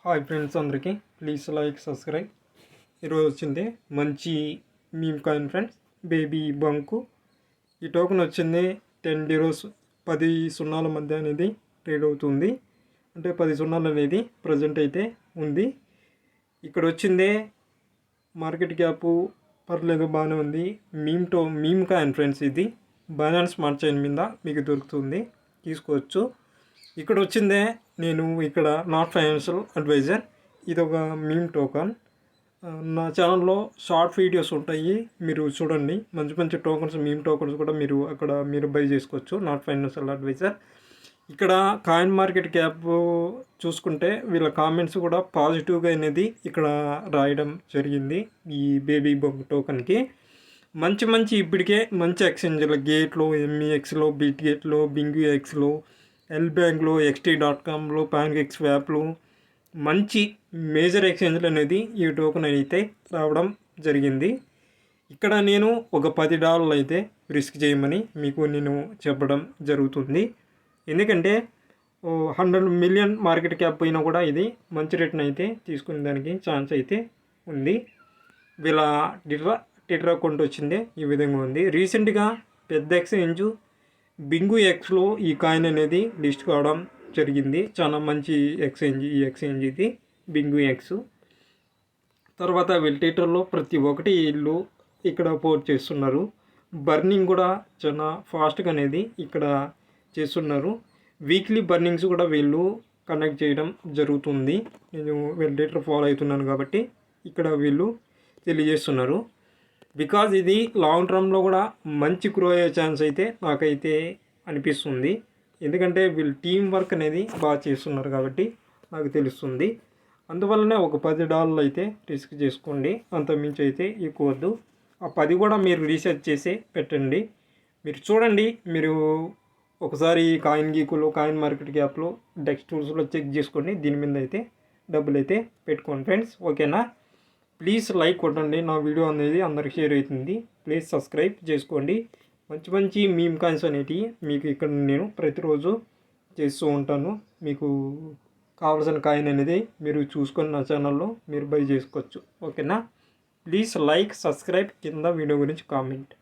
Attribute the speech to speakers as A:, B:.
A: Hi friends అందరికీ please like subscribe. ఈరోజు వచ్చింది మంచి meme coin friends, baby bunk. ఈ టోకెన్ వచ్చింది 10 డిరోస్ 10 సున్నాల మధ్య అనేది ట్రేడ్ అవుతుంది. అంటే 10 సున్నాలు అనేది ప్రజెంట్ అయితే ఉంది. ఇక్కడ వచ్చిందే మార్కెట్ క్యాప్ పర్లేదు, బాగానే ఉంది. మీమ్ కాయిన్ ఫ్రెండ్స్, ఇది బైనాన్స్ స్మార్ట్ చైన్ మీద మీకు దొరుకుతుంది, తీసుకోవచ్చు. ఇక్కడ వచ్చిందే నేను ఇక్కడ నాట్ ఫైనాన్షియల్ అడ్వైజర్. ఇది ఒక మీమ్ టోకన్. నా ఛానల్లో షార్ట్ వీడియోస్ ఉంటాయి, మీరు చూడండి. మంచి మంచి టోకన్స్, మీమ్ టోకన్స్ కూడా మీరు బై చేసుకోవచ్చు. Not financial adviser. ఇక్కడ కాయిన్ మార్కెట్ క్యాప్ చూసుకుంటే వీళ్ళ కామెంట్స్ కూడా పాజిటివ్గా అనేది ఇక్కడ రాయడం జరిగింది. ఈ బేబీ బంక్ టోకన్కి మంచి ఇప్పటికే మంచి ఎక్స్చేంజ్లో గేట్లో, ఎంఈఎక్స్లో, బిట్ గేట్లో, బింగు ఎక్స్లో, ఎల్ బ్యాంక్లో, XT.comలో, పాన్కేక్ స్వాప్లో మంచి మేజర్ ఎక్స్చేంజ్లు అనేది ఈ టోకెన్ అయితే రావడం జరిగింది. ఇక్కడ నేను ఒక $10 అయితే రిస్క్ చేయమని మీకు నేను చెప్పడం జరుగుతుంది. ఎందుకంటే 100 మిలియన్ మార్కెట్ క్యాప్ పోయినా కూడా ఇది మంచి రేట్ని అయితే తీసుకునే దానికి ఛాన్స్ అయితే ఉంది. వీళ్ళ ట్విట్టర్ అకౌంట్ వచ్చింది ఈ విధంగా ఉంది. రీసెంట్గా పెద్ద ఎక్స్చేంజ్ బింగు ఎక్స్లో ఈ కాయిన్ అనేది లిస్ట్ కావడం జరిగింది. చాలా మంచి ఎక్స్చేంజ్ ఈ ఎక్స్చేంజ్, ఇది బింగు ఎక్స్. తర్వాత వీళ్ళ ట్విట్టర్లో ప్రతి ఒక్కటి వీళ్ళు ఇక్కడ పోస్ట్ చేస్తున్నారు. బర్నింగ్ కూడా చాలా ఫాస్ట్గా అనేది ఇక్కడ చేస్తున్నారు. వీక్లీ బర్నింగ్స్ కూడా వీళ్ళు కండక్ట్ చేయడం జరుగుతుంది. నేను వీళ్ళ ట్విట్టర్ ఫాలో అవుతున్నాను కాబట్టి ఇక్కడ వీళ్ళు తెలియజేస్తున్నారు. బికాజ్ ఇది లాంగ్ టర్మ్లో కూడా మంచి గ్రో అయ్యే ఛాన్స్ అయితే నాకైతే అనిపిస్తుంది. ఎందుకంటే వీళ్ళు టీం వర్క్ అనేది బాగా చేస్తున్నారు కాబట్టి నాకు తెలుస్తుంది. అందువల్లనే ఒక $10 అయితే రిస్క్ చేసుకోండి, అంత మించి అయితే ఎక్కువ వద్దు. ఆ 10 కూడా మీరు రీసెర్చ్ చేసి పెట్టండి. మీరు చూడండి, మీరు ఒకసారి కాయిన్ గీకులో, కాయిన్ మార్కెట్ క్యాప్లో, డెక్స్ టూల్స్లో చెక్ చేసుకోండి. దీని మీద అయితే డబ్బులు అయితే పెట్టుకోండి ఫ్రెండ్స్, ఓకేనా? ప్లీజ్ లైక్ కొట్టండి, నా వీడియో అనేది అందరికి షేర్ అవుతుంది. ప్లీజ్ సబ్స్క్రైబ్ చేసుకోండి. మంచి మీమ్ కాయిన్స్ అనేటివి మీకు ఇక్కడ నేను ప్రతిరోజు చేస్తూ ఉంటాను. మీకు కావాల్సిన కాయిన్ అనేది మీరు చూసుకొని నా ఛానల్లో మీరు బై చేసుకోవచ్చు, ఓకేనా? ప్లీజ్ లైక్ సబ్స్క్రైబ్, కింద వీడియో గురించి కామెంట్.